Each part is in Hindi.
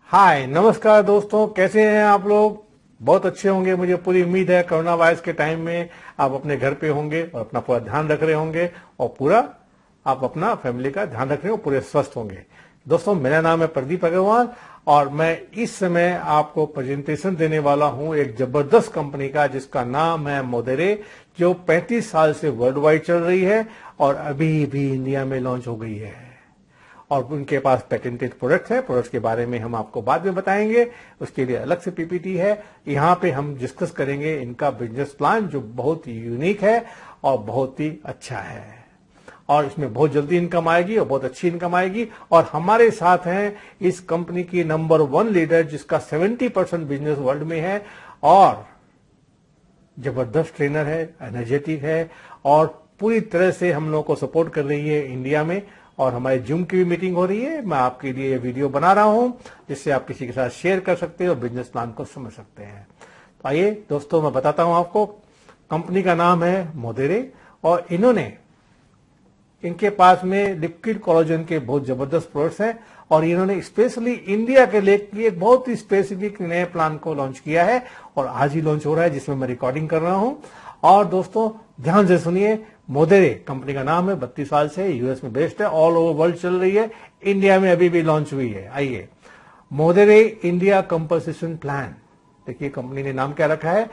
हाय नमस्कार दोस्तों, कैसे हैं आप लोग। बहुत अच्छे होंगे, मुझे पूरी उम्मीद है। कोरोना वायरस के टाइम में आप अपने घर पे होंगे और अपना पूरा ध्यान रख रहे होंगे और पूरा आप अपना फैमिली का ध्यान रख रहे हो, पूरे स्वस्थ होंगे। दोस्तों, मेरा नाम है प्रदीप अग्रवाल और मैं इस समय आपको प्रेजेंटेशन देने वाला हूं एक जबरदस्त कंपनी का जिसका नाम है मोदेरे, जो 35 साल से वर्ल्ड वाइड चल रही है और अभी भी इंडिया में लॉन्च हो गई है। और उनके पास पेटेंटेड प्रोडक्ट्स है। प्रोडक्ट्स के बारे में हम आपको बाद में बताएंगे, उसके लिए अलग से पीपीटी है। यहाँ पे हम डिस्कस करेंगे इनका बिजनेस प्लान जो बहुत यूनिक है और बहुत ही अच्छा है और इसमें बहुत जल्दी इनकम आएगी और बहुत अच्छी इनकम आएगी। और हमारे साथ हैं इस कंपनी की नंबर 1 लीडर जिसका 70% बिजनेस वर्ल्ड में है और जबरदस्त ट्रेनर है, एनर्जेटिक है और पूरी तरह से हम लोगों को सपोर्ट कर रही है इंडिया में। और हमारे जूम की भी मीटिंग हो रही है। मैं आपके लिए ये वीडियो बना रहा हूं जिससे आप किसी के साथ शेयर कर सकते हैं और बिजनेस प्लान को समझ सकते हैं। तो आइए दोस्तों, मैं बताता हूं आपको। कंपनी का नाम है मोदेरे और इनके पास में लिक्विड कोलाजन के बहुत जबरदस्त प्रोडक्ट्स हैं और इन्होंने स्पेशली इंडिया के लिए एक बहुत ही स्पेसिफिक नए प्लान को लॉन्च किया है और आज ही लॉन्च हो रहा है जिसमें मैं रिकॉर्डिंग कर रहा हूं। और दोस्तों ध्यान से सुनिए, मोदेरे कंपनी का नाम है, 32 साल से यूएस में बेस्ड है, ऑल ओवर वर्ल्ड चल रही है, इंडिया में अभी भी लॉन्च हुई है। आइए, मोदेरे इंडिया कंपनसेशन प्लान। देखिए कंपनी ने नाम क्या रखा है,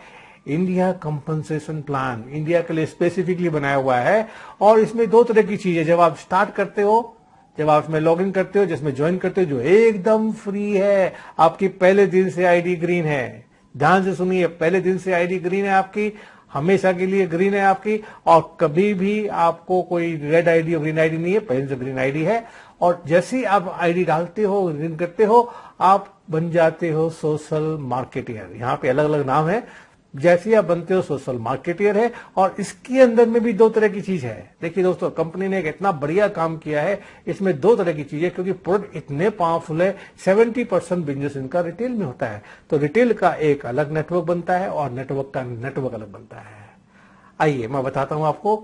इंडिया कंपनसेशन प्लान। इंडिया के लिए स्पेसिफिकली बनाया हुआ है और इसमें दो तरह की चीजें, जब आप स्टार्ट करते हो, जब आप इसमें लॉग इन करते हो, जिसमें ज्वाइन करते हो, जो एकदम फ्री है, आपकी पहले दिन से आईडी ग्रीन है। ध्यान से सुनिए, पहले दिन से आईडी ग्रीन है आपकी, हमेशा के लिए ग्रीन है आपकी और कभी भी आपको कोई रेड आईडी और ग्रीन आईडी नहीं है, पहले से ग्रीन आईडी है। और जैसे ही आप आईडी डालते हो, ग्रीन करते हो, आप बन जाते हो सोशल मार्केटियर। यहाँ पे अलग अलग नाम है, जैसे ही आप बनते हो सोशल मार्केटियर है। और इसके अंदर में भी दो तरह की चीज है। देखिए दोस्तों, कंपनी ने एक इतना बढ़िया काम किया है, इसमें दो तरह की चीजें, क्योंकि प्रोडक्ट इतने पावरफुल है। 70% बिजनेस इनका रिटेल में होता है, तो रिटेल का एक अलग नेटवर्क बनता है और नेटवर्क का नेटवर्क अलग बनता है। आइए मैं बताता हूं आपको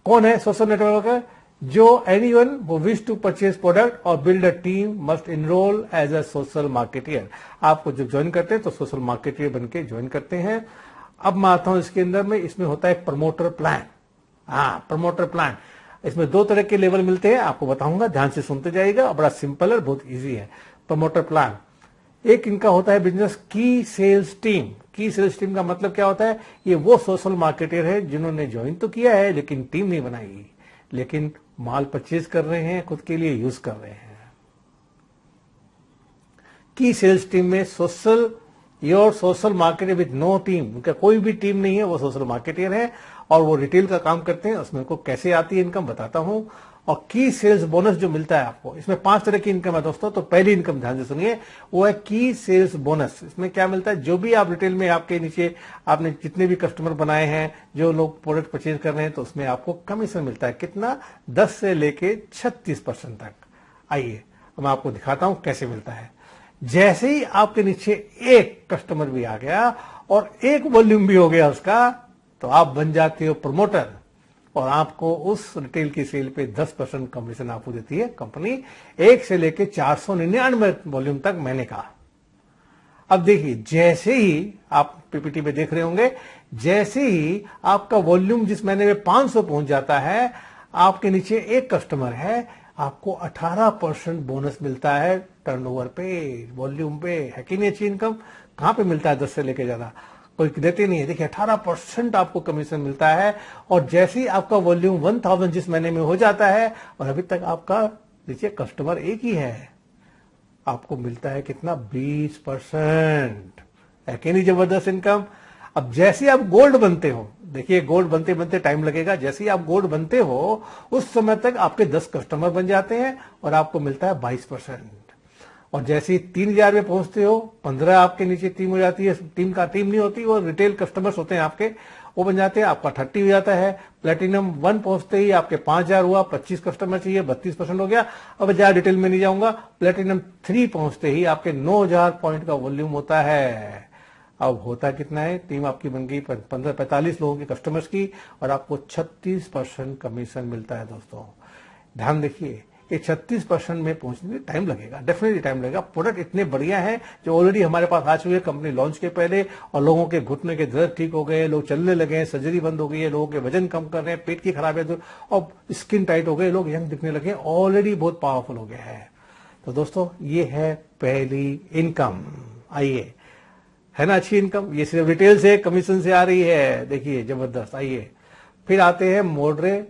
कौन है सोशल नेटवर्क। जो anyone who wish to purchase product और build a team must enroll as a social marketer. आपको जब ज्वाइन करते हैं तो सोशल मार्केटियर बन के ज्वाइन करते हैं। अब मैं आता हूं इसके अंदर में, इसमें होता है प्रमोटर प्लान। हाँ, प्रमोटर प्लान, इसमें दो तरह के लेवल मिलते हैं, आपको बताऊंगा, ध्यान से सुनते जाइएगा। बड़ा सिंपल है, बहुत ईजी है प्रमोटर प्लान। एक इनका होता है बिजनेस की सेल्स टीम। की सेल्स टीम का मतलब क्या होता है, ये वो सोशल मार्केटर है जिन्होंने ज्वाइन तो किया है लेकिन टीम नहीं बनाई, लेकिन माल परचेज कर रहे हैं, खुद के लिए यूज कर रहे हैं। की सेल्स टीम में your social marketer with no team, उनका कोई भी टीम नहीं है, वो सोशल मार्केटर है और वो रिटेल का काम करते हैं। उसमें उनको कैसे आती है इनकम बताता हूं। और की सेल्स बोनस जो मिलता है आपको, इसमें 5 तरह की इनकम है दोस्तों। तो पहली इनकम ध्यान से सुनिए, वो है की सेल्स बोनस। इसमें क्या मिलता है, जो भी आप रिटेल में आपके नीचे आपने जितने भी कस्टमर बनाए हैं, जो लोग प्रोडक्ट परचेज कर रहे हैं, तो उसमें आपको कमीशन मिलता है। कितना, 10 से लेके 36% तक। आइए मैं आपको दिखाता हूं कैसे मिलता है। जैसे ही आपके नीचे एक कस्टमर भी आ गया और एक वॉल्यूम भी हो गया उसका, तो आप बन जाते हो प्रमोटर और आपको उस रिटेल की सेल पे 10% कमीशन आपको देती है कंपनी, 1 से लेके 499 वॉल्यूम तक महीने का। अब देखिए, जैसे ही आप पीपीटी पे देख रहे होंगे, जैसे ही आपका वॉल्यूम जिस महीने में 500 पहुंच जाता है, आपके नीचे एक कस्टमर है, आपको 18% बोनस मिलता है टर्नओवर पे, वॉल्यूम पे। है कि नहीं अच्छी इनकम? कहां पे मिलता है 10 से लेके ज्यादा, कोई देते नहीं है। देखिए 18% आपको कमीशन मिलता है। और जैसे ही आपका वॉल्यूम 1000 जिस महीने में हो जाता है और अभी तक आपका नीचे कस्टमर एक ही है, आपको मिलता है कितना, 20%। है कि नहीं जबरदस्त इनकम? अब जैसे ही आप गोल्ड बनते हो, देखिए गोल्ड बनते बनते टाइम लगेगा, जैसे ही आप गोल्ड बनते हो उस समय तक आपके 10 कस्टमर बन जाते हैं और आपको मिलता है 22%। और जैसे ही 3000 में पहुंचते हो, 15 आपके नीचे टीम हो जाती है। टीम नहीं होती, वो रिटेल कस्टमर्स होते हैं आपके, वो बन जाते हैं, आपका 30 हो जाता है। प्लेटिनम 1 पहुंचते ही आपके 5000 हुआ, 25 कस्टमर चाहिए, 32% हो गया। अब ज्यादा डिटेल में नहीं जाऊंगा। प्लेटिनम 3 पहुंचते ही आपके 9000 पॉइंट का वॉल्यूम होता है। अब होता कितना है, टीम आपकी बन गई 45 लोगों की कस्टमर्स की और आपको 36% कमीशन मिलता है। दोस्तों ध्यान देखिए, ये 36% में पहुंचने में टाइम लगेगा, डेफिनेटली टाइम लगेगा। प्रोडक्ट इतने बढ़िया हैं जो ऑलरेडी हमारे पास आ चुके हैं कंपनी लॉन्च के पहले, और लोगों के घुटने के दर्द ठीक हो गए, लोग चलने लगे हैं, सर्जरी बंद हो गई है, लोगों के वजन कम कर रहे हैं, पेट की खराबी दूर, और स्किन टाइट हो गए, लोग यंग दिखने लगे, ऑलरेडी बहुत पावरफुल हो गया है। तो दोस्तों ये है पहली इनकम। आइए, है ना अच्छी इनकम, ये सिर्फ रिटेल से कमीशन से आ रही है, देखिए जबरदस्त। आइए फिर आते हैं मॉडरेट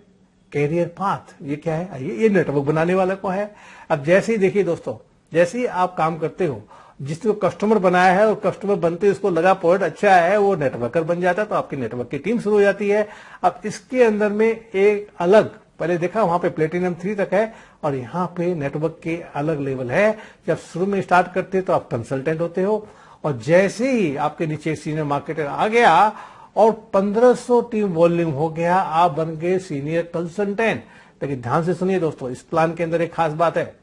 कैरियर पाथ। ये क्या है? आइए, ये नेटवर्क बनाने वाला को है। अब जैसे ही देखिए दोस्तों, जैसे ही आप काम करते हो, जिसको कस्टमर बनाया है और कस्टमर बनते ही उसको लगा प्रोडक्ट अच्छा है, वो नेटवर्कर बन जाता है, तो आपकी नेटवर्क की टीम शुरू हो जाती है। अब इसके अंदर में एक अलग, पहले देखा वहां पे प्लेटिनम 3 तक है, और यहाँ पे नेटवर्क के अलग लेवल है। जब शुरू में स्टार्ट करते हो तो आप कंसल्टेंट होते हो, और जैसे ही आपके नीचे सीनियर मार्केटर आ गया और 1500 टीम वॉल्यूम हो गया, आप बन गए सीनियर कंसल्टेंट। लेकिन ध्यान से सुनिए दोस्तों, इस प्लान के अंदर एक खास बात है,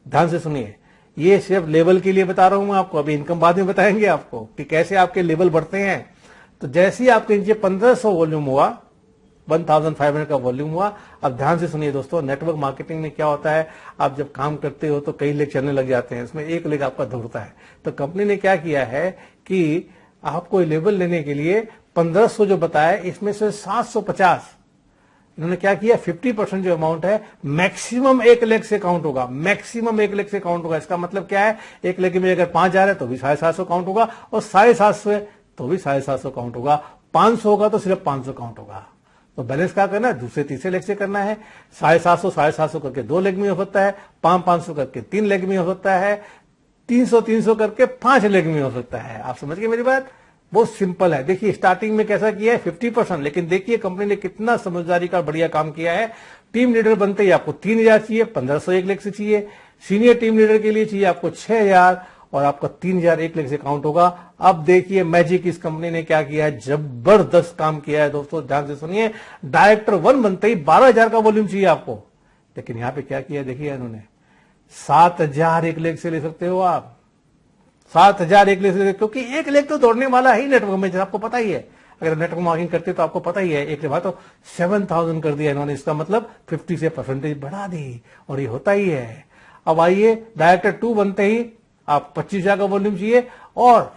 ध्यान से सुनिए। ये सिर्फ लेवल के लिए बता रहा हूं मैं आपको, अभी इनकम बाद में बताएंगे आपको कि कैसे आपके लेवल बढ़ते हैं। तो जैसे ही आपके नीचे 1500 वॉल्यूम हुआ, 1500 का वॉल्यूम हुआ, अब ध्यान से सुनिए दोस्तों, नेटवर्क मार्केटिंग में क्या होता है, आप जब काम करते हो तो कई लेग चलने लग जाते हैं, इसमें एक लेग आपका दौड़ता है। तो कंपनी ने क्या किया है कि आपको लेवल लेने के लिए 1500 जो बताया, इसमें से 750 इन्होंने क्या किया, 50% जो अमाउंट है मैक्सिमम 1 लाख से काउंट होगा, मैक्सिमम 1 लाख से काउंट होगा। इसका मतलब क्या है, 1 लाख में अगर 5,000 है तो भी 750 काउंट होगा, और 750 है तो भी 750 काउंट होगा, 500 होगा तो सिर्फ 500 काउंट होगा। तो बैलेंस क्या करना है, दूसरे तीसरे लेग से करना है। 750 करके 2 लेग में हो सकता है, 500 करके 3 लेग में हो सकता है, 300 करके 5 लेग में हो सकता है। आप समझ गए मेरी बात, बहुत सिंपल है। देखिए स्टार्टिंग में कैसा किया है, 50%, लेकिन देखिए कंपनी ने कितना समझदारी का बढ़िया काम किया है। टीम लीडर बनते ही आपको 3000 चाहिए, 1500 1 लाख से चाहिए। सीनियर टीम लीडर के लिए चाहिए आपको 6000, और आपका 3000 1 लाख से काउंट होगा। अब देखिए मैजिक इस कंपनी ने क्या किया है, जबरदस्त काम किया है दोस्तों, ध्यान से सुनिए। डायरेक्टर 1 बनते ही 12,000 का वॉल्यूम चाहिए आपको, लेकिन यहां पे क्या किया देखिए इन्होंने, 7,000 1 लाख से ले सकते हो आप, 7,000 1 लाख से, क्योंकि 1 लाख तो दौड़ने वाला ही नेटवर्क में, आपको पता ही है। अगर नेटवर्क मार्केटिंग करते तो आपको पता ही है, 1 लाख तो 7,000 कर दिया इन्होंने, इसका मतलब 50 से परसेंटेज बढ़ा दी, और ये होता ही है। अब आइए डायरेक्टर 2 बनते ही आप 25,000 का वॉल्यूम चाहिए, और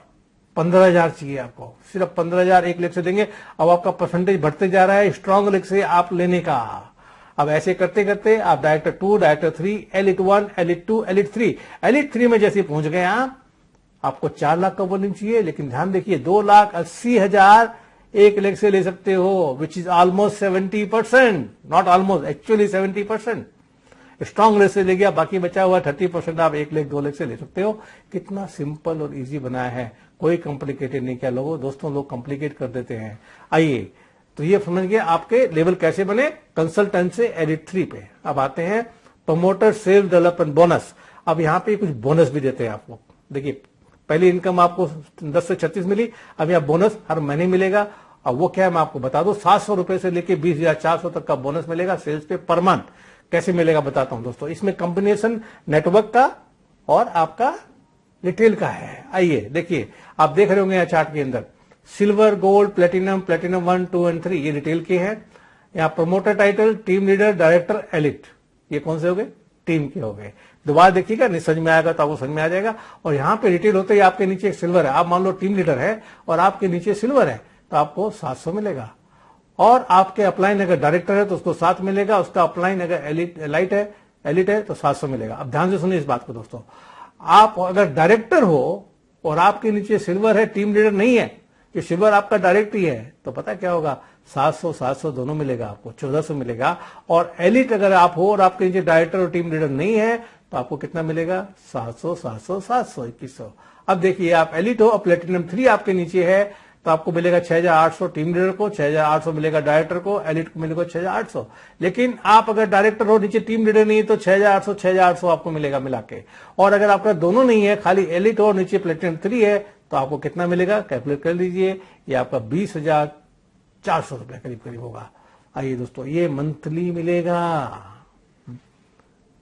15,000 चाहिए आपको, सिर्फ 15,000 1 लाख से देंगे। अब आपका परसेंटेज बढ़ते जा रहा है स्ट्रांग लेग से आप लेने का। अब ऐसे करते करते आप director 2, director 3, elite 1, elite 2, elite 3, elite 3 में जैसे पहुंच गए आपको 4 लाख का वॉल्यूम चाहिए, लेकिन ध्यान देखिए 2,80,000 1 लाख से ले सकते हो, which is almost 70%, not almost, actually 70%। Strong leg से ले गया, बाकी बचा हुआ 30% आप 1 लाख 2 लाख से ले सकते हो। कितना सिंपल और इजी बनाया है, कोई कॉम्प्लिकेटेड नहीं किया। लोगों दोस्तों लोग कॉम्प्लिकेट कर देते हैं। आइए, तो ये समझ गए आपके लेवल कैसे बने, कंसल्टेंट से एलिट 3 पे। अब आते हैं प्रमोटर सेल्स डेवलपमेंट बोनस। अब यहाँ पे कुछ बोनस भी देते हैं आपको। देखिए पहली इनकम आपको 10 से 36 मिली, अब यहाँ बोनस हर महीने मिलेगा। अब वो क्या है मैं आपको बता दूं, 700 रुपए से लेके 20,400 तक का बोनस मिलेगा सेल्स पे पर मंथ। कैसे मिलेगा बताता हूं दोस्तों, इसमें कॉम्बिनेशन नेटवर्क का और आपका रिटेल का है। आइए देखिए, आप देख रहे होंगे यहाँ चार्ट के अंदर silver, gold, platinum, platinum 1, 2 and 3 ये रिटेल के हैं। यहाँ promoter title, team leader, director, elite, ये कौन से हो गए, टीम के हो गए। दोबारा देखिएगा, नहीं समझ में आएगा तो आपको समझ में आ जाएगा। और यहाँ पे रिटेल होते ही आपके नीचे एक सिल्वर है, आप मान लो टीम लीडर है और आपके नीचे सिल्वर है तो आपको 700 मिलेगा। और आपके अपलाइन अगर डायरेक्टर है तो उसको 7 मिलेगा, उसका अपलाइन अगर एलिट है तो 700 मिलेगा। अब ध्यान से सुनिए इस बात को दोस्तों, आप अगर डायरेक्टर हो और आपके नीचे सिल्वर है, टीम लीडर नहीं है, ये सिल्वर आपका डायरेक्ट ही है, तो पता क्या होगा, 700 दोनों मिलेगा आपको, 1400 मिलेगा। और एलिट अगर आप हो और आपके नीचे डायरेक्टर और टीम लीडर नहीं है तो आपको कितना मिलेगा, 700 2100। अब देखिए आप एलिट हो और प्लेटिनम 3 आपके नीचे है तो आपको मिलेगा 6,800 टीम लीडर को, 6,800 मिलेगा डायरेक्टर को, एलिट को मिलेगा 6,800। लेकिन आप अगर डायरेक्टर हो, नीचे टीम लीडर नहीं है तो 6,800 आपको मिलेगा मिला के। और अगर आपका दोनों नहीं है, खाली एलिट हो और नीचे प्लेटिनम 3 है तो आपको कितना मिलेगा, कैलकुलेट कर लीजिए, ये आपका 20,400 रुपए करीब करीब होगा। आइए दोस्तों, ये मंथली मिलेगा,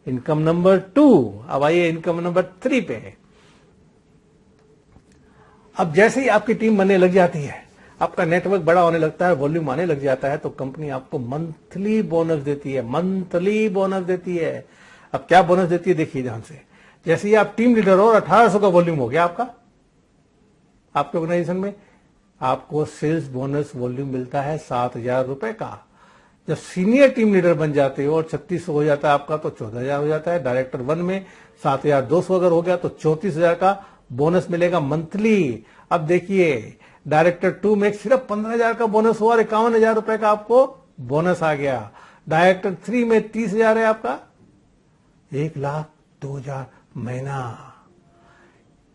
इनकम नंबर 2। अब आइए इनकम नंबर 3 पे। अब जैसे ही आपकी टीम बनने लग जाती है, आपका नेटवर्क बड़ा होने लगता है, वॉल्यूम आने लग जाता है, तो कंपनी आपको मंथली बोनस देती है, मंथली बोनस देती है। अब क्या बोनस देती है देखिए ध्यान से। जैसे ही आप टीम लीडर हो और 1800 का वॉल्यूम हो गया आपका, आपके ऑर्गेनाइजेशन में आपको सेल्स बोनस वॉल्यूम मिलता है 7000 रुपए का। जब सीनियर टीम लीडर बन जाते हो और 3600 हो जाता है आपका तो 14000 हो जाता है। डायरेक्टर 1 में 7200 अगर हो गया तो 34000 का बोनस मिलेगा मंथली। अब देखिए डायरेक्टर 2 में सिर्फ 15000 का बोनस हुआ और 51000 रुपए का आपको बोनस आ गया। डायरेक्टर 3 में 30000 है आपका, 1,02,000 महीना।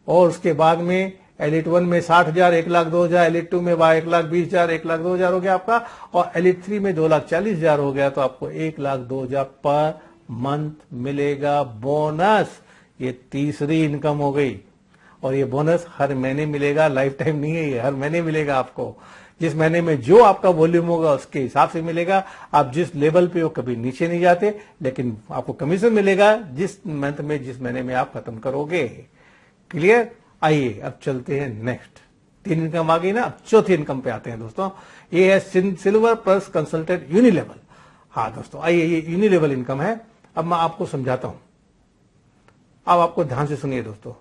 और उसके बाद में एलिट 1 में 60,000, 1,02,000, एलिट 2 में 1,20,000, 1,02,000 हो गया आपका, और एलिट 3 में 2,40,000 हो गया तो आपको 1,02,000 पर मंथ मिलेगा बोनस। ये तीसरी इनकम हो गई। और ये बोनस हर महीने मिलेगा, लाइफ टाइम नहीं है, ये हर महीने मिलेगा आपको। जिस महीने में जो आपका वॉल्यूम होगा उसके हिसाब से मिलेगा। आप जिस लेवल पे हो कभी नीचे नहीं जाते, लेकिन आपको कमीशन मिलेगा जिस मंथ में, जिस महीने में आप खत्म करोगे। क्लियर? आइए अब चलते हैं नेक्स्ट। 3 इनकम आ गई ना, अब चौथी इनकम पे आते हैं दोस्तों। ये है सिल्वर प्लस कंसल्टेंट यूनिलेवल। हाँ दोस्तों आइए, ये यूनिलेवल इनकम है। अब मैं आपको समझाता हूं, अब आपको ध्यान से सुनिए दोस्तों।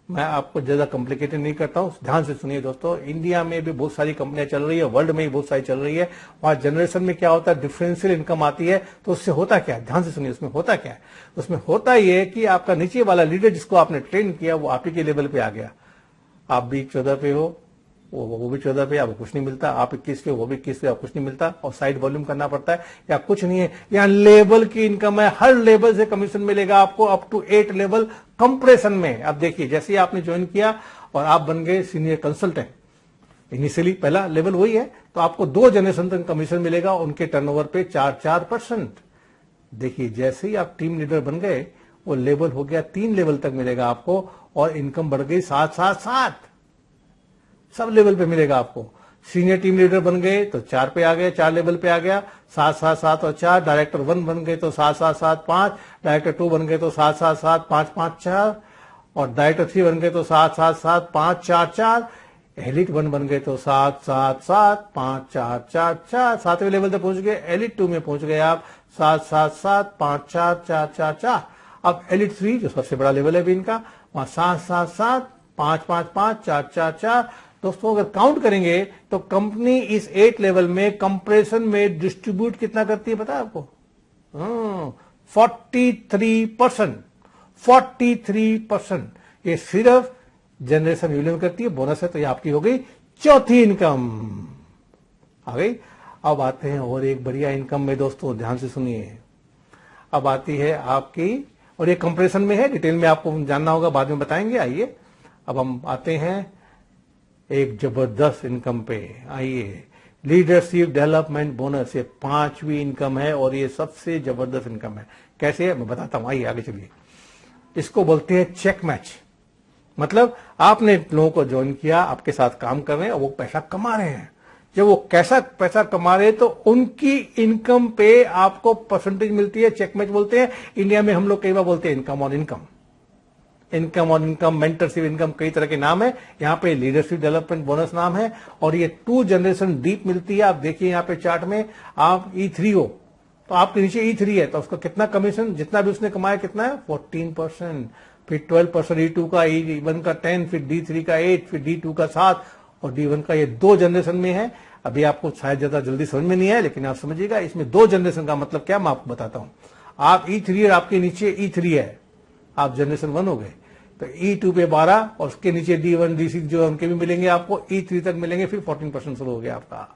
मैं आपको ज्यादा कॉम्प्लिकेटेड नहीं करता हूं, ध्यान से सुनिए दोस्तों। इंडिया में भी बहुत सारी कंपनियां चल रही है, वर्ल्ड में भी बहुत सारी चल रही है। वहां जनरेशन में क्या होता है, डिफरेंशियल इनकम आती है। तो उससे होता क्या है, ध्यान से सुनिए। उसमें होता क्या है, उसमें होता ये है कि आपका नीचे वाला लीडर जिसको आपने ट्रेन किया वो आप ही के लेवल पे आ गया। आप भी 14 पे हो, वो भी 14 पे, आपको कुछ नहीं मिलता। आप 21 पे, वो भी 21 पे, आपको कुछ नहीं मिलता। और साइड वॉल्यूम करना पड़ता है या कुछ नहीं है। यहाँ लेवल की इनकम है, हर लेवल से कमीशन मिलेगा आपको अप टू 8 लेवल कंप्रेशन में। अब देखिए जैसे ही आपने ज्वाइन किया और आप बन गए सीनियर कंसल्टेंट, इनिशियली पहला लेवल वही है, तो आपको 2 जनरेशन तक कमीशन मिलेगा उनके टर्नओवर पे 4%। देखिए जैसे ही आप टीम लीडर बन गए वो लेवल हो गया 3 लेवल तक मिलेगा आपको, और इनकम बढ़ गई 7 सब लेवल पे मिलेगा आपको। सीनियर टीम लीडर बन गए तो 4 पे आ गए, 4 लेवल पे आ गया, 7 और 4। डायरेक्टर 1 बन गए तो 7 5। डायरेक्टर 2 बन गए तो 7 5 4। और डायरेक्टर 3 बन गए तो 7 5 4। एलिट 1 बन गए तो 7 5 4। 7वें लेवल तक पहुंच गए। एलिट 2 में पहुंच गए आप 7 5 4। अब एलिट 3 जो सबसे बड़ा लेवल है भी इनका, वहां 7 5 5 4। दोस्तों अगर काउंट करेंगे तो कंपनी इस 8 लेवल में कंप्रेशन में डिस्ट्रीब्यूट कितना करती है पता है आपको? 43%। ये सिर्फ जनरेशन यूनियन करती है, बोनस है। तो ये आपकी हो गई चौथी इनकम आ गई। अब आते हैं और एक बढ़िया इनकम में दोस्तों, ध्यान से सुनिए। अब आती है आपकी, और ये कंप्रेशन में है, डिटेल में आपको जानना होगा, बाद में बताएंगे। आइए अब हम आते हैं एक जबरदस्त इनकम पे। आइए, लीडरशिप डेवलपमेंट बोनस, ये 5वीं इनकम है और ये सबसे जबरदस्त इनकम है। कैसे है मैं बताता हूं, आइए आगे चलिए। इसको बोलते हैं चेक मैच। मतलब आपने लोगों को ज्वाइन किया, आपके साथ काम कर रहे हैं और वो पैसा कमा रहे हैं। जब वो कैसा पैसा कमा रहे हैं तो उनकी इनकम पे आपको परसेंटेज मिलती है, चेक मैच बोलते हैं। इंडिया में हम लोग कई बार बोलते हैं income on income, mentorship income, कई तरह के नाम है। यहाँ पे लीडरशिप डेवलपमेंट बोनस नाम है, और ये 2 जनरेशन डीप मिलती है। आप देखिए यहाँ पे चार्ट में, आप E3 हो तो आपके नीचे E3 है तो उसका कितना कमीशन, जितना भी उसने कमाया कितना है 14%, फिर 12% E2 का, E1 का 10, फिर D3 का 8, फिर D2 का 7 और D1 का। ये 2 जनरेशन में है। अभी आपको शायद ज्यादा जल्दी समझ में नहीं है, लेकिन आप समझिएगा इसमें 2 जनरेशन का मतलब क्या मैं आपको बताता हूं। आप E3 और आपके नीचे E3 है, आप जनरेशन 1 हो गए। तो E2 पे 12 और उसके नीचे D1 D6 जो है उनके भी मिलेंगे आपको, E3 तक मिलेंगे, फिर 14% शुरू हो गया आपका।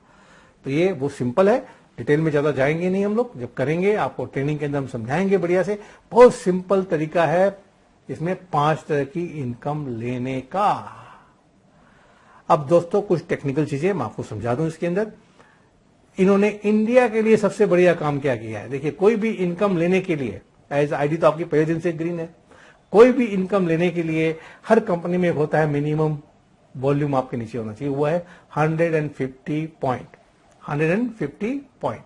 तो ये वो सिंपल है, डिटेल में ज्यादा जाएंगे नहीं हम लोग। जब करेंगे आपको ट्रेनिंग के अंदर हम समझाएंगे बढ़िया से। बहुत सिंपल तरीका है इसमें 5 तरह की इनकम लेने का। अब दोस्तों कुछ टेक्निकल चीजें मैं आपको समझा दूं इसके अंदर। इन्होंने इंडिया के लिए सबसे बढ़िया काम क्या किया है, देखिए कोई भी इनकम लेने के लिए, एज आईडी तो आपकी पहले दिन से ग्रीन है, कोई भी इनकम लेने के लिए हर कंपनी में होता है मिनिमम वॉल्यूम आपके नीचे होना चाहिए, वो है 150 पॉइंट। 150 पॉइंट।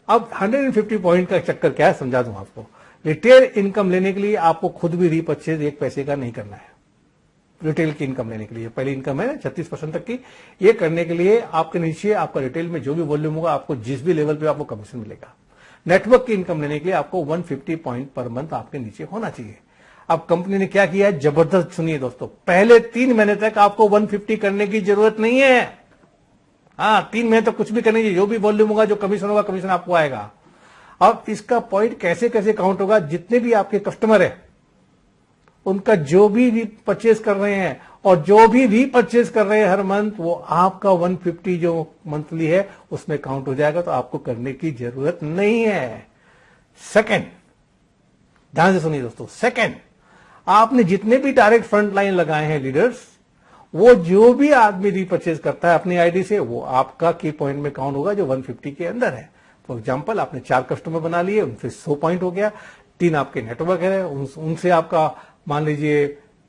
अब 150 पॉइंट का चक्कर क्या है समझा दूं आपको। रिटेल इनकम लेने के लिए आपको खुद भी रीपरचेज 1 पैसे का नहीं करना है। रिटेल की इनकम लेने के लिए, पहली इनकम है 36% तक की, ये करने के लिए आपके नीचे आपका रिटेल में जो भी वॉल्यूम होगा, आपको जिस भी लेवल पे आपको कमीशन मिलेगा। नेटवर्क की इनकम लेने के लिए आपको 150 पॉइंट पर मंथ आपके नीचे होना चाहिए। अब कंपनी ने क्या किया है, जबरदस्त सुनिए दोस्तों, पहले 3 महीने तक आपको 150 करने की जरूरत नहीं है। हाँ, 3 महीने तक कुछ भी करने की, जो भी वॉल्यूम होगा, जो कमीशन होगा, कमीशन आपको आएगा। अब इसका पॉइंट कैसे कैसे काउंट होगा, जितने भी आपके कस्टमर है उनका जो भी परचेज कर रहे हैं और जो भी रीपरचेज कर रहे हैं हर मंथ, वो आपका 150 जो मंथली है उसमें काउंट हो जाएगा, तो आपको करने की जरूरत नहीं है। सेकंड, ध्यान से सुनिए दोस्तों, सेकंड, आपने जितने भी डायरेक्ट फ्रंट लाइन लगाए हैं लीडर्स, वो जो भी आदमी रीपरचेज करता है अपनी आईडी से, वो आपका की पॉइंट में काउंट होगा जो 150 के अंदर है। फॉर एग्जाम्पल, आपने 4 कस्टमर बना लिए, उनसे 100 पॉइंट हो गया, 3 आपके नेटवर्क है, उनसे आपका मान लीजिए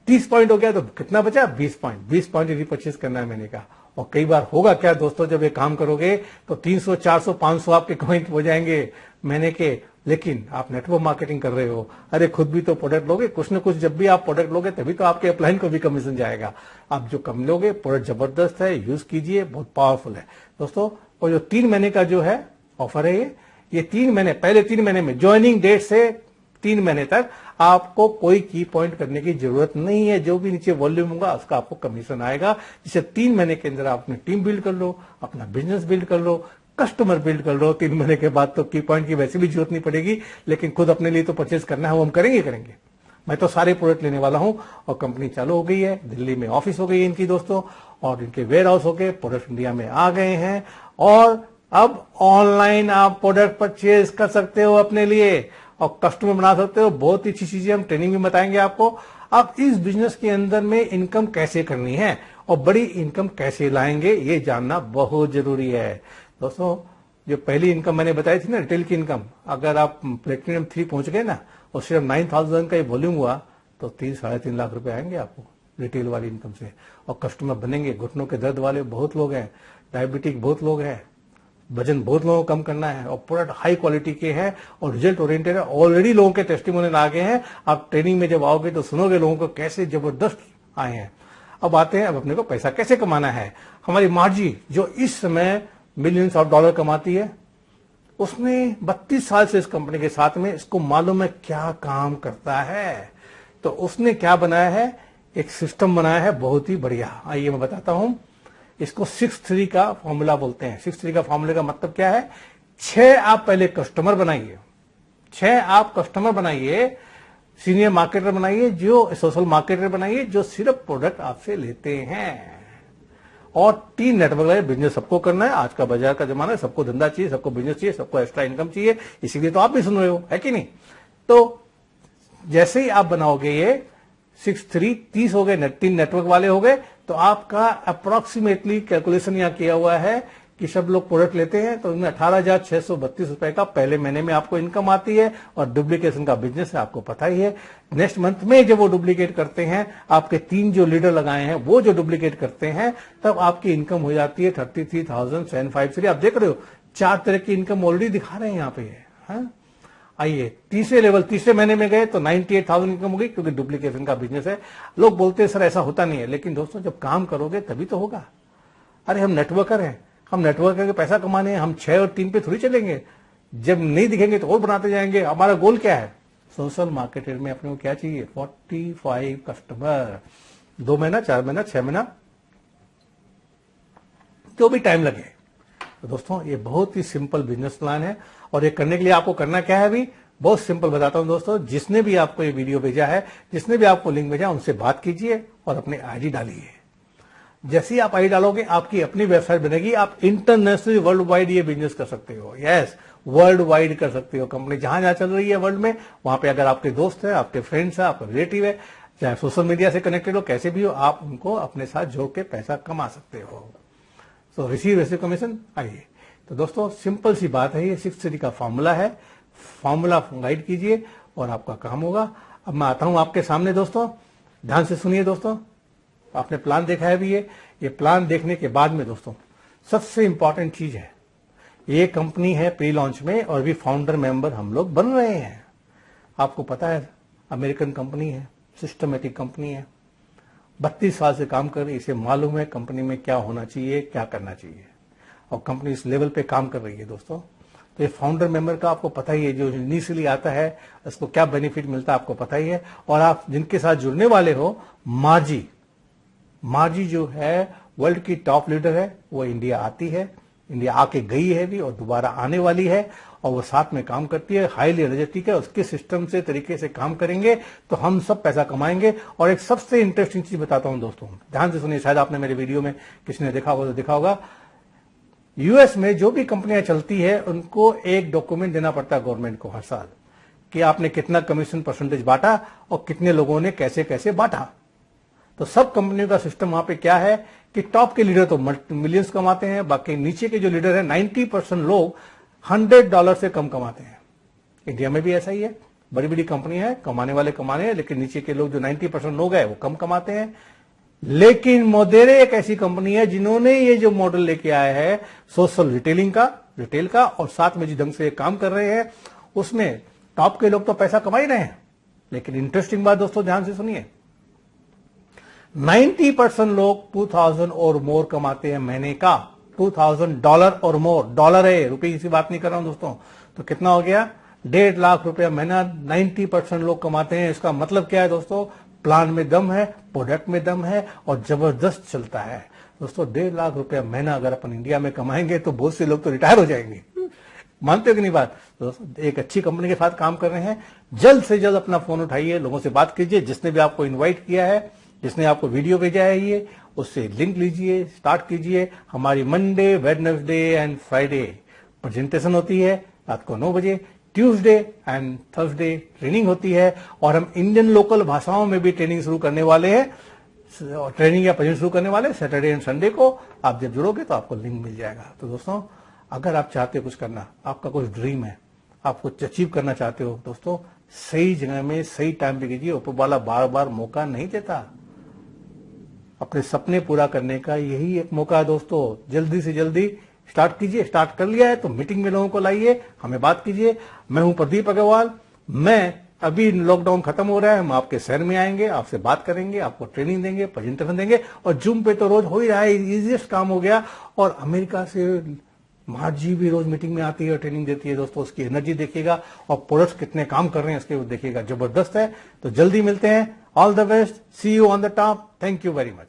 30 पॉइंट हो गया, तो कितना बचा, 20 पॉइंट। 20 पॉइंट रीपरचेज करना है महीने का। और कई बार होगा क्या दोस्तों, जब ये काम करोगे तो 300, 400, 500 आपके पॉइंट हो जाएंगे महीने के, लेकिन आप नेटवर्क मार्केटिंग कर रहे हो। अरे खुद भी तो प्रोडक्ट लोगे, कुछ न कुछ जब भी आप प्रोडक्ट लोगे तभी तो आपके अपलाइन को भी कमीशन जाएगा। आप जो कम लोगे, प्रोडक्ट जबरदस्त है, यूज कीजिए, बहुत पावरफुल है दोस्तों। और जो 3 महीने का जो है ऑफर है, ये 3 महीने, पहले 3 महीने में ज्वाइनिंग डेट से 3 महीने तक आपको कोई की पॉइंट करने की जरूरत नहीं है। जो भी नीचे वॉल्यूम होगा उसका आपको कमीशन आएगा। जिसे 3 महीने के अंदर आप अपनी टीम बिल्ड कर लो, अपना बिजनेस बिल्ड कर लो, कस्टमर बिल्ड कर लो। 3 महीने के बाद तो की पॉइंट की वैसे भी जरूरत नहीं पड़ेगी, लेकिन खुद अपने लिए तो परचेज करना है, वो हम करेंगे। मैं तो सारे प्रोडक्ट लेने वाला हूं और कंपनी चालू हो गई है। दिल्ली में ऑफिस हो गई है इनकी दोस्तों, और इनके वेयर हाउस हो गए, प्रोडक्ट इंडिया में आ गए हैं, और अब ऑनलाइन आप प्रोडक्ट परचेज कर सकते हो अपने लिए और कस्टमर बना सकते हो। बहुत ही अच्छी चीजें हम ट्रेनिंग में बताएंगे आपको। अब इस बिजनेस के अंदर में इनकम कैसे करनी है और बड़ी इनकम कैसे लाएंगे, ये जानना बहुत जरूरी है दोस्तों। जो पहली इनकम मैंने बताई थी ना, रिटेल की इनकम, अगर आप प्लेटिनम 3 पहुंच गए ना और सिर्फ 9,000 का ये वॉल्यूम हुआ तो 3-3.5 लाख रुपए आएंगे आपको रिटेल वाली इनकम से। और कस्टमर बनेंगे, घुटनों के दर्द वाले बहुत लोग हैं, डायबिटिक बहुत लोग हैं, वजन बहुत लोगों को कम करना है, और प्रोडक्ट हाई क्वालिटी के हैं और रिजल्ट ओरिएंटेड है। ऑलरेडी लोगों के टेस्टिमोनियल आ गए हैं। आप ट्रेनिंग में जब आओगे तो सुनोगे लोगों को कैसे जबरदस्त आए हैं। अब आते हैं, अब अपने को पैसा कैसे कमाना है। हमारी मार्जी जो इस समय मिलियंस ऑफ डॉलर कमाती है, उसने 32 साल से इस कंपनी के साथ में, इसको मालूम है क्या काम करता है। तो उसने क्या बनाया है, एक सिस्टम बनाया है बहुत ही बढ़िया। आइए मैं बताता हूं। इसको 6-3 का फॉर्मूला बोलते हैं। 6-3 का फॉर्मूले का मतलब क्या है, 6 आप पहले कस्टमर बनाइए, 6 आप कस्टमर बनाइए, सीनियर मार्केटर बनाइए, जो सोशल मार्केटर बनाइए, जो सिर्फ प्रोडक्ट आपसे लेते हैं, और 3 नेटवर्क है। बिजनेस सबको करना है, आज का बाजार का जमाना है, सबको धंधा चाहिए, सबको बिजनेस चाहिए, सबको एक्स्ट्रा इनकम चाहिए, इसीलिए तो आप भी सुन रहे हो, है कि नहीं। तो जैसे ही आप बनाओगे ये 6-3, 30 हो गए, 3 नेटवर्क वाले हो गए, तो आपका अप्रोक्सीमेटली कैलकुलेशन यहां किया हुआ है कि सब लोग प्रोडक्ट लेते हैं तो उनमें 18,632 रुपए का पहले महीने में आपको इनकम आती है। और डुप्लीकेशन का बिजनेस है, आपको पता ही है। नेक्स्ट मंथ में जब वो डुप्लीकेट करते हैं, आपके 3 जो लीडर लगाए हैं वो जो डुप्लीकेट करते हैं, तब आपकी इनकम हो जाती है 33,753। आप देख रहे हो 4 तरह की इनकम ऑलरेडी दिखा रहे हैं यहाँ पे। हाँ? आइए तीसरे लेवल, तीसरे महीने में गए तो 98,000 इनकम हो गई, क्योंकि डुप्लीकेशन का बिजनेस है। लोग बोलते हैं सर ऐसा होता नहीं है, लेकिन दोस्तों जब काम करोगे तभी तो होगा। अरे हम नेटवर्कर हैं, हम नेटवर्कर के पैसा कमाने हैं, हम 6 और 3 पे थोड़ी चलेंगे। जब नहीं दिखेंगे तो और बनाते जाएंगे। हमारा गोल क्या है, सोशल मार्केटर में अपने को क्या चाहिए, 45 कस्टमर, 2 महीना, 4 महीना, 6 महीना, जो भी टाइम लगे। तो दोस्तों ये बहुत ही सिंपल बिजनेस प्लान है, और ये करने के लिए आपको करना क्या है, अभी बहुत सिंपल बताता हूं दोस्तों। जिसने भी आपको ये वीडियो भेजा है, जिसने भी आपको लिंक भेजा, उनसे बात कीजिए और अपने आईडी डालिए। जैसे ही आप आईडी डालोगे आपकी अपनी वेबसाइट बनेगी, आप इंटरनेशनली वर्ल्ड वाइड ये बिजनेस कर सकते हो। यस, वर्ल्ड वाइड कर सकते हो। कंपनी जहां जहां चल रही है वर्ल्ड में, वहां पे अगर आपके दोस्त है, आपके फ्रेंड्स है, आपका रिलेटिव है, चाहे सोशल मीडिया से कनेक्टेड हो, कैसे भी हो, आप उनको अपने साथ जोड़ के पैसा कमा सकते हो। सो रिसीव कमीशन। आइए तो दोस्तों सिंपल सी बात है, ये 6-3 का फॉर्मूला है। फॉर्मूला गाइड कीजिए और आपका काम होगा। अब मैं आता हूं आपके सामने दोस्तों, ध्यान से सुनिए दोस्तों। आपने प्लान देखा है भी, ये प्लान देखने के बाद में दोस्तों सबसे इंपॉर्टेंट चीज है, ये कंपनी है प्री लॉन्च में और भी फाउंडर मेंबर हम लोग बन रहे हैं। आपको पता है अमेरिकन कंपनी है, सिस्टमेटिक कंपनी है, 32 साल से काम कर रही है। इसे मालूम है कंपनी में क्या होना चाहिए, क्या करना चाहिए, और कंपनी इस लेवल पे काम कर रही है दोस्तों। तो ये फाउंडर मेंबर का आपको पता ही है, जो इनिशियली आता है उसको क्या बेनिफिट मिलता है आपको पता ही है। और आप जिनके साथ जुड़ने वाले हो, मार्जी जो है वर्ल्ड की टॉप लीडर है, वो इंडिया आती है, इंडिया आके गई है भी और दोबारा आने वाली है, और वो साथ में काम करती है, हाईली एनर्जेटिक है। उसके सिस्टम से तरीके से काम करेंगे तो हम सब पैसा कमाएंगे। और एक सबसे इंटरेस्टिंग चीज बताता हूं दोस्तों, ध्यान से सुनिए, शायद आपने मेरे वीडियो में किसी ने देखा होगा तो देखा होगा, यूएस में जो भी कंपनियां चलती है उनको एक डॉक्यूमेंट देना पड़ता है गवर्नमेंट को हर साल, कि आपने कितना कमीशन परसेंटेज बांटा और कितने लोगों ने कैसे कैसे बांटा। तो सब कंपनियों का सिस्टम वहां पे क्या है कि टॉप के लीडर तो मिलियंस कमाते हैं, बाकी नीचे के जो लीडर है 90% लोग $100 से कम कमाते हैं। इंडिया में भी ऐसा ही है, बड़ी बड़ी कंपनियां हैं, कमाने वाले कमाने हैं, लेकिन नीचे के लोग जो 90% लोग हैं वो कम कमाते हैं। लेकिन मोदेरे एक ऐसी कंपनी है जिन्होंने ये जो मॉडल लेके आया है सोशल रिटेल का, और साथ में जिस ढंग से काम कर रहे हैं उसमें टॉप के लोग तो पैसा कमा ही रहे हैं। लेकिन इंटरेस्टिंग बात दोस्तों ध्यान से सुनिए, 90% लोग 2000 और मोर कमाते हैं महीने का, $2000 और मोर, डॉलर है, रुपए की बात नहीं कर रहा हूं दोस्तों। तो कितना हो गया, 1.5 लाख रुपया महीना 90% लोग कमाते हैं। इसका मतलब क्या है दोस्तों, प्लान में दम है, प्रोडक्ट में दम है और जबरदस्त चलता है दोस्तों। 1.5 लाख रुपया महीना अगर अपन इंडिया में कमाएंगे तो बहुत से लोग तो रिटायर हो जाएंगे। मानते हो कि नहीं बात दोस्तों? एक अच्छी कंपनी के साथ काम कर रहे हैं, जल्द से जल्द अपना फोन उठाइए, लोगों से बात कीजिए। जिसने भी आपको इन्वाइट किया है, जिसने आपको वीडियो भेजा है, ये उससे लिंक लीजिए, स्टार्ट कीजिए। हमारी Monday, Wednesday and Friday presentation होती है रात को 9 बजे, ट्यूसडे एंड थर्सडे ट्रेनिंग होती है, और हम इंडियन लोकल भाषाओं में भी ट्रेनिंग शुरू करने वाले हैं, ट्रेनिंग या प्रेजेंट शुरू करने वाले सैटरडे एंड संडे को। आप जब जुड़ोगे तो आपको लिंक मिल जाएगा। तो दोस्तों, अगर आप चाहते हो कुछ करना, आपका कुछ ड्रीम है, आप कुछ अचीव करना चाहते हो दोस्तों, सही जगह में सही टाइम पे कीजिए। ऊपर वाला बार बार मौका नहीं देता, अपने सपने पूरा करने का यही एक मौका है दोस्तों। जल्दी से जल्दी स्टार्ट कीजिए। स्टार्ट कर लिया है तो मीटिंग में लोगों को लाइए, हमें बात कीजिए। मैं हूं प्रदीप अग्रवाल। मैं अभी लॉकडाउन खत्म हो रहा है, हम आपके शहर में आएंगे, आपसे बात करेंगे, आपको ट्रेनिंग देंगे, प्रेजेंटेशन देंगे, और जूम पे तो रोज हो ही रहा है, इजीएस्ट काम हो गया। और अमेरिका से मार्जी भी रोज मीटिंग में आती है और ट्रेनिंग देती है दोस्तों। उसकी एनर्जी देखिएगा और प्रोडक्ट्स कितने काम कर रहे हैं इसके देखिएगा, जबरदस्त है। तो जल्दी मिलते हैं। All the best, see you on the top. Thank you very much.